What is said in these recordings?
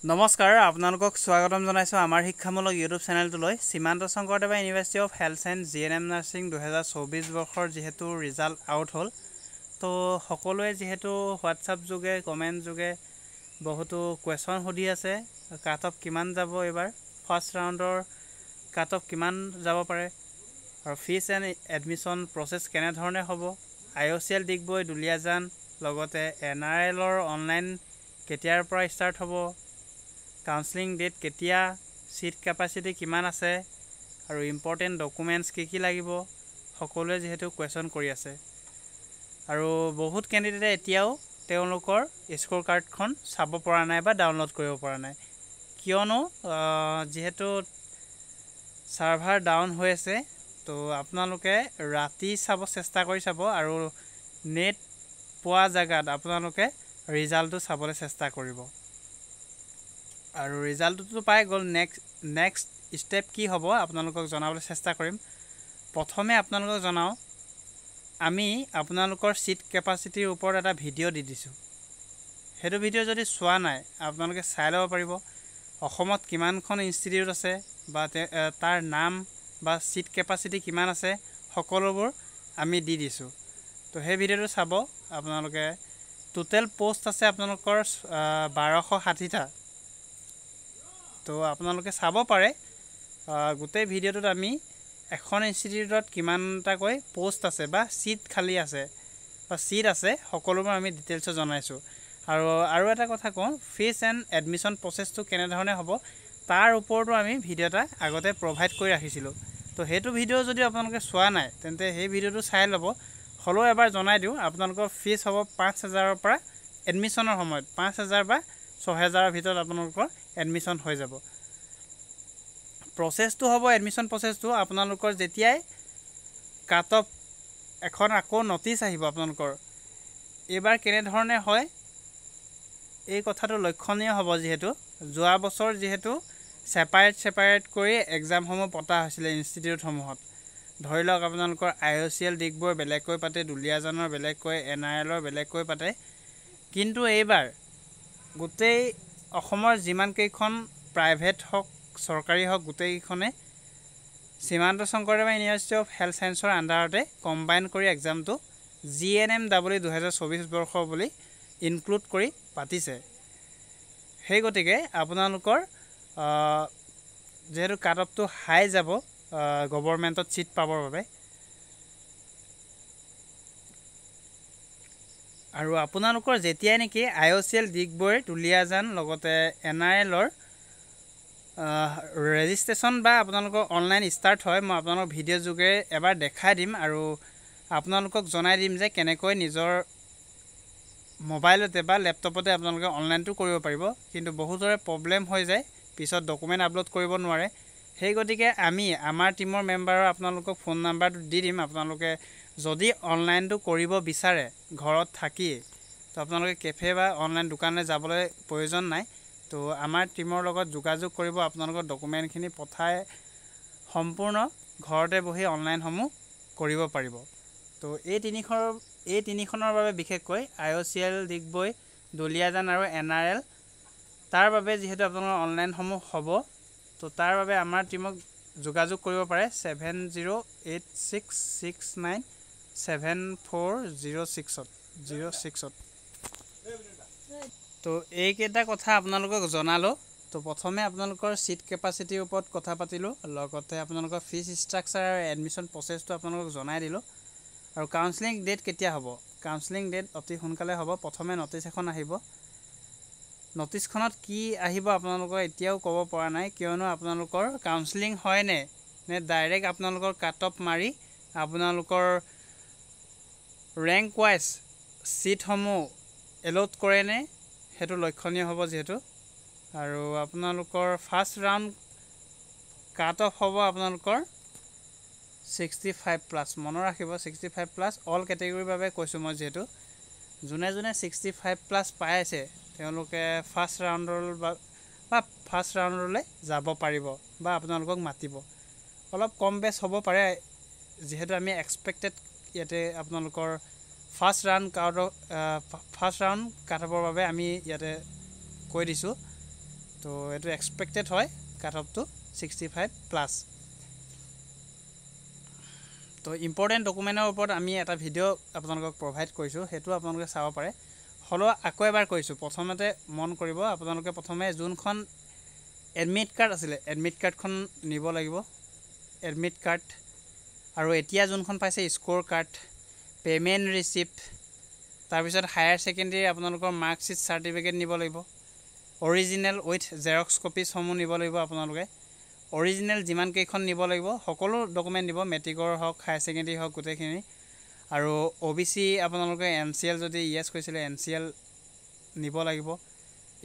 নমস্কাৰ আপোনালোকক স্বাগতম জনাইছো আমাৰ শিক্ষামূলক ইউটিউব চেনেলটোলৈ Srimanta Sankaradeva university of health and GNM nursing 2024 বৰ্ষৰ যেহেতু ৰিজাল্ট আউট হ'ল তো সকলোৱে যেহেতু হোৱাটছআপ যোগে কমেন্ট যোগে বহুতো কোৱেশ্চন সুধি আছে কাট অফ কিমান যাব এবাৰ ফাৰ্ষ্ট ৰাউণ্ডৰ কাট অফ কিমান যাব পাৰে আৰু ফিজ এণ্ড এডমিশ্যন প্ৰচেছ কেনে ধৰণে হ'ব আইঅচিএল ডিগবৈ দুলিয়াজান লগতে এনআৰএলৰ অনলাইন কেতিয়াৰ পৰা ষ্টাৰ্ট হ'ব কাউন্সেলিং ডেট কেতিয়া সিট ক্যাপাসিটি কিমান আছে আৰু ইম্পৰ্টেন্ট ডকুমেন্টস কি লাগিব সকলোৱে যেহেতু কোৱেশ্চন কৰি আছে আৰু বহুত ক্যান্ডিডেটে এতিয়াও তেওঁলোকৰ স্কোৰ কাৰ্ডখন চাব পৰা নাই বা ডাউনলোড কৰিব পৰা নাই কিয়নো যেহেতু সাৰ্ভাৰ ডাউন হৈ আছে তো আপোনালোকে ৰাতি চাব চেষ্টা কৰি চাব আৰু নেট পোৱা জায়গাত আপোনালোকে ৰিজাল্টটো চাবলৈ চেষ্টা কৰিব আৰু ৰিজাল্টটো পাই গ'ল নেক্সট স্টেপ কি হ'ব আপোনালোকক জনাবলৈ চেষ্টা কৰিম প্ৰথমে আপোনালোকক জনাও আমি আপোনালোকৰ সিট ক্যাপাসিটিৰ ওপৰত এটা ভিডিও দি দিছো হেতু ভিডিও যদি চোৱা নাই আপোনালোকে চাই ল'ব পাৰিব অসমত কিমানখন ইনষ্টিটিউট আছে বা তাৰ নাম বা সিট ক্যাপাসিটি কিমান আছে সকলোবোৰ আমি দি দিছো তো সেই ভিডিওটো চাব আপোনালোকে টোটাল পোষ্ট আছে আপোনালোকৰ 1260টা তো আপোনালোকে চাব পাৰে গোটেই ভিডিওটোত আমি এখন ইনষ্টিটিউটত কিমানটা কৈ পোষ্ট আছে বা সিট খালি আছে বা সিট আছে সকলোবোৰ আমি ডিটেইলছ জনাইছো আৰু এটা কথা কওঁ ফিজ এণ্ড এডমিশ্যন প্ৰচেছটো কেনে ধৰণে হ'ব তাৰ ওপৰতো আমি ভিডিও এটা আগতে প্ৰভাইড কৰি ৰাখিছিলো তো হেতু ভিডিও যদি আপোনালোকে চোৱা নাই তেন্তে সেই ভিডিওটো চাই ল'ব হলো এবাৰ জনাই দিও আপোনালোকৰ ফিজ হ'ব 5000 ৰ পৰা এডমিশ্যনৰ সময়ত 5000 বা 6000 ৰ ভিতৰত আপোনালোকৰ এডমিশ্যন হৈ যাব প্ৰচেছটো হ'ব এডমিশ্যন প্ৰচেছটো আপোনালোকৰ যেতিয়াই কাট অফ এখন আকৌ নটিচ আহিব আপোনালোকৰ এবাৰ কেনে ধৰণে হয় এই কথাটো লক্ষণীয় হ'ব যেহেতু যোৱা বছৰ যেহেতু সেপাৰেট কৰি এক্সামসমূহ পতা হৈছিল ইনষ্টিটিউট সমূহত ধৰি লওক আপোনালোকৰ আইঅচিএল ডিগবৈ বেলেগকৈ পাতে দুলিয়াজানৰ বেলেগকৈ এনআৰএলৰ বেলেগকৈ পাতে কিন্তু এইবাৰ গোটেই অসমৰ যিমান কেইখন প্ৰাইভেট হক সৰকাৰি হক গোটেইখনে সীমান্ত Sankaradeva university of health সায়েন্সৰ আন্ডাৰতে combine কৰি এক্সামটো জিএনএমডব্লিউ 2024 বৰ্ষ বুলি ইনক্লুড কৰি পাতিছে সেই গতিকে আপোনালোকৰ যেহেতু কাট অফটো হাই যাব গভৰ্ণমেণ্টত সিট পাবৰ বাবে আৰু আপোনালোকৰ যেতিয়াই নেকি আইঅচিএল ডিগবৈ দুলিয়াজান লগতে এনআৰএলৰ ৰেজিষ্ট্ৰেচন বা আপোনালোকৰ অনলাইন ষ্টাৰ্ট হয় মই আপোনালোকৰ ভিডিও যোগে এবাৰ দেখাই দিম আৰু আপোনালোকক জনাই দিম যে কেনেকৈ নিজৰ মোবাইলতে বা ল্যাপটপতে আপোনালোকে অনলাইনটো কৰিব পাৰিব কিন্তু বহুতৰে প্ৰবলেম হৈ যায় পিছত ডকুমেন্ট আপলোড কৰিব নোৱাৰে সেই গতিকে আমি আমাৰ টিমৰ মেম্বাৰৰ আপোনালোকক ফোন নাম্বাৰটো দি দিম আপোনালোকে যদি অনলাইনটো কৰিব বিচাৰে ঘৰত থাকি তো আপোনালোকে কেফে বা অনলাইন দোকানলৈ যাবলৈ প্ৰয়োজন নাই তো আমাৰ টিমৰ লগত যোগাযোগ কৰিব আপোনালোকৰ ডকুমেন্টখিনি পঠাই সম্পূৰ্ণ ঘৰতে বহি অনলাইনসমূহ কৰিব পাৰিব তো এই তিনিখনৰ বাবে বিশেষকৈ আইঅচিএল ডিগবৈ দুলিয়াজান আৰু এনআৰএল তাৰ বাবে যেহেতু আপোনালোকৰ অনলাইনসমূহ হ'ব তো তাৰ বাবে আমাৰ টিমক যোগাযোগ কৰিব পাৰে 7086697406 তো এইকেইটা কথা আপোনালোকক জনালো তো প্ৰথমে আপোনালোকৰ সিট ক্যাপাসিটিৰ ওপৰত কথা পাতিলো লগতে আপোনালোকৰ ফিজ ষ্ট্ৰাকচাৰ আৰু এডমিশ্যন প্ৰচেছটো আপোনালোকক জনাই দিলো আৰু কাউন্সেলিং ডেট কেতিয়া হ'ব কাউন্সেলিং ডেট অতি সোনকালে হ'ব প্ৰথমে নটিচ এখন আহিব নটিচখনত কি আহিব আপোনালোকৰ এতিয়াও ক'ব পৰা নাই কিয়নো আপোনালোকৰ কাউন্সেলিং হয় নে ডাইৰেক্ট আপোনালোকৰ কাট অফ মাৰি আপোনালোকৰ ৰেংক ওয়াইজ সিটসমূহ এলট কৰে নে হেতু লক্ষণীয় হ'ব যেহেতু আৰু আপোনালোকৰ ফাৰ্ষ্ট ৰাউণ্ড কাট অফ হ'ব আপোনালোকৰ 65 প্লাস মনৰ ৰাখিব 65 প্লাস অল ক্যাটাগৰীৰ বাবে কৈছো মই যেহেতু জুনে 65 প্লাস পাই আছে তেওঁলোকে ফাৰ্ষ্ট ৰাউণ্ডলৈ যাব পাৰিব বা আপোনালোকক মাতিব অলপ কম বেছ হ'ব পাৰে যেহেতু আমি এক্সপেক্টেড ইয়াতে আপোনালোকৰ ফাৰ্ষ্ট ৰাউণ্ড কাট অফৰ বাবে আমি ইয়াতে কৈ দিছো তো এইটো এক্সপেক্টেড হয় কাট অফটো 65+। তো ইম্পৰ্টেণ্ট ডকুমেণ্টৰ ওপৰত আমি এটা ভিডিঅ' আপোনালোকক প্ৰভাইড কৰিছোঁ, সেইটো আপোনালোকে চাব পাৰে। হ'লেও আকৌ এবাৰ কৈছোঁ, প্ৰথমতে মন কৰিব আপোনালোকে প্ৰথমে যোনখন এডমিট কাৰ্ড আছিলে এডমিট কাৰ্ডখন নিব লাগিব। এডমিট কাৰ্ড আৰু এতিয়া যোনখন পাইছে স্ক'ৰ কাৰ্ড, পে'মেণ্ট ৰিচিপ্ট, তাৰপিছত হায়াৰ ছেকেণ্ডেৰী আপোনালোকৰ মাৰ্কশ্বিট চাৰ্টিফিকেট নিব লাগিব। অৰিজিনেল উইথ জেৰক্স কপিসমূহ নিব লাগিব আপোনালোকে। অৰিজিনেল যিমানকেইখন নিব লাগিব সকলো ডকুমেণ্ট দিব, মেট্ৰিকৰ হওক হায়াৰ ছেকেণ্ডেৰী হওক গোটেইখিনি। আৰু OBC আপোনালোকে NCL যদি ইয়েছ কৈছিলে NCL নিব লাগিব।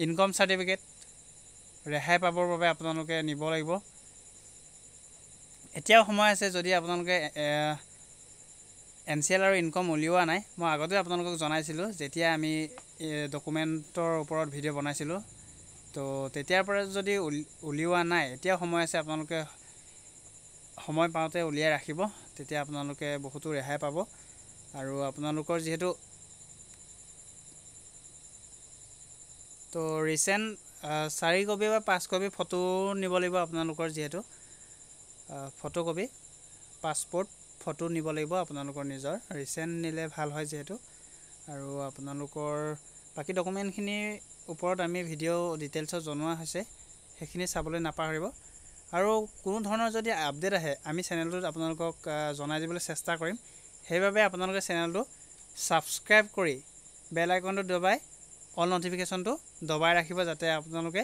ইনকম চাৰ্টিফিকেট ৰেহাই পাবৰ বাবে আপোনালোকে নিব লাগিব। এতিয়াও সময় আছে, যদি আপোনালোকে NCL আৰু ইনকম উলিওৱা নাই, মই আগতে আপোনালোকক জনাইছিলোঁ যেতিয়া আমি ডকুমেণ্টৰ ওপৰত ভিডিঅ' বনাইছিলোঁ। তো তেতিয়াৰ পৰা যদি উলিওৱা নাই, এতিয়াও সময় আছে, আপোনালোকে সময় পাওঁতে উলিয়াই ৰাখিব, তেতিয়া আপোনালোকে বহুতো ৰেহাই পাব। আৰু আপোনালোকৰ যিহেতু তো ৰিচেণ্ট 4 কপি বা 5 কপি ফটো নিব লাগিব আপোনালোকৰ, যিহেতু ফটোকপি পাছপোৰ্ট ফটো নিব লাগিব আপোনালোকৰ নিজৰ, ৰিচেণ্ট নিলে ভাল হয় যিহেতু। আৰু আপোনালোকৰ বাকী ডকুমেণ্টখিনিৰ ওপৰত আমি ভিডিঅ' ডিটেইলছত জনোৱা হৈছে, সেইখিনি চাবলৈ নাপাহৰিব। আৰু কোনো ধৰণৰ যদি আপডেট আহে আমি চেনেলটোত আপোনালোকক জনাই দিবলৈ চেষ্টা কৰিম। সেইবাবে আপোনালোকে চেনেলটো ছাবস্ক্ৰাইব কৰি বেল আইকনটো দবাই অল নটিফিকেশ্যনটো দবাই ৰাখিব, যাতে আপোনালোকে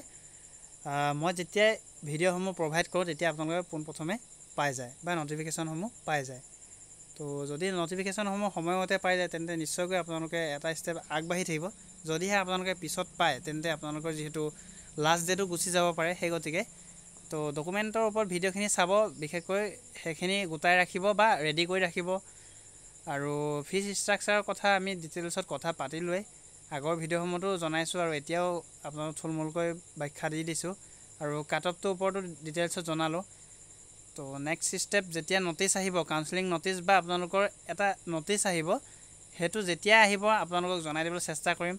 মই যেতিয়াই ভিডিঅ'সমূহ প্ৰভাইড কৰোঁ তেতিয়া আপোনালোকে পোনপ্ৰথমে পাই যায় বা নটিফিকেশ্যনসমূহ পাই যায়। তো যদি নটিফিকেশ্যনসমূহ সময়মতে পাই যায় তেন্তে নিশ্চয়কৈ আপোনালোকে এটা ষ্টেপ আগবাঢ়ি থাকিব। যদিহে আপোনালোকে পিছত পায় তেন্তে আপোনালোকৰ যিহেতু লাষ্ট ডেটো গুচি যাব পাৰে, সেই গতিকে তো ডকুমেণ্টৰ ওপৰত ভিডিঅ'খিনি চাব, বিশেষকৈ সেইখিনি গোটাই ৰাখিব বা ৰেডি কৰি ৰাখিব। আৰু ফিজ ষ্ট্ৰাকচাৰৰ কথা আমি ডিটেইলছত কথা পাতিলোৱেই, আগৰ ভিডিঅ'সমূহতো জনাইছোঁ আৰু এতিয়াও আপোনালোক থুলমূলকৈ ব্যাখ্যা দি দিছোঁ। আৰু কাট অফটোৰ ওপৰতো ডিটেইলছত জনালোঁ। তো নেক্সট ষ্টেপ যেতিয়া ন'টিচ আহিব, কাউন্সেলিং ন'টিচ বা আপোনালোকৰ এটা ন'টিচ আহিব, সেইটো যেতিয়া আহিব আপোনালোকক জনাই দিবলৈ চেষ্টা কৰিম।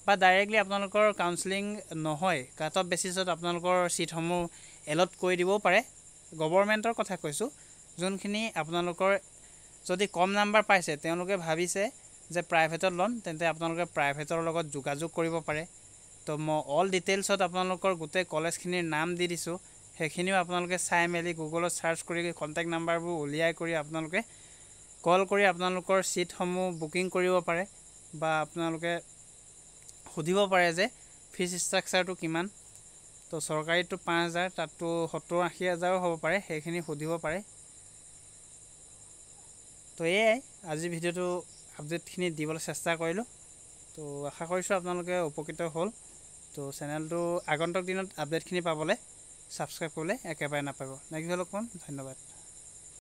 বা ডাইৰেক্টলি আপোনালোকৰ কাউন্সেলিং নহয়, কাট অফ বেচিছত আপোনালোকৰ ছিটসমূহ এলট কৰি দিবও পাৰে। গভৰ্ণমেণ্টৰ কথা কৈছোঁ, যোনখিনি আপোনালোকৰ যদি কম নাম্বাৰ পাইছে, তেওঁলোকে ভাবিছে যে প্ৰাইভেটত ল'ম, তেন্তে আপোনালোকে প্ৰাইভেটৰ লগত যোগাযোগ কৰিব পাৰে। তো মই অল ডিটেইলছত আপোনালোকৰ গোটেই কলেজখিনিৰ নাম দি দিছোঁ, সেইখিনিও আপোনালোকে চাই মেলি গুগলত ছাৰ্চ কৰি কণ্টেক্ট নাম্বাৰবোৰ উলিয়াই কৰি আপোনালোকে কল কৰি আপোনালোকৰ ছিটসমূহ বুকিং কৰিব পাৰে। বা আপোনালোকে সুধিব পাৰে যে ফিজ ষ্ট্ৰাকচাৰটো কিমান। তো চৰকাৰীটো 5,000, তাততো 70-80 হাজাৰো হ'ব পাৰে, সেইখিনি সুধিব পাৰে। তো এয়াই আজি ভিডিঅ'টো আপডেটখিনি দিবলৈ চেষ্টা কৰিলোঁ। তো আশা কৰিছোঁ আপোনালোকে উপকৃত হ'ল। তো চেনেলটো আগন্তুক দিনত আপডেটখিনি পাবলৈ ছাবস্ক্ৰাইব কৰিবলৈ একেবাৰে নাপাব। নেক্সট ভিডিঅ'লৈ কম, ধন্যবাদ।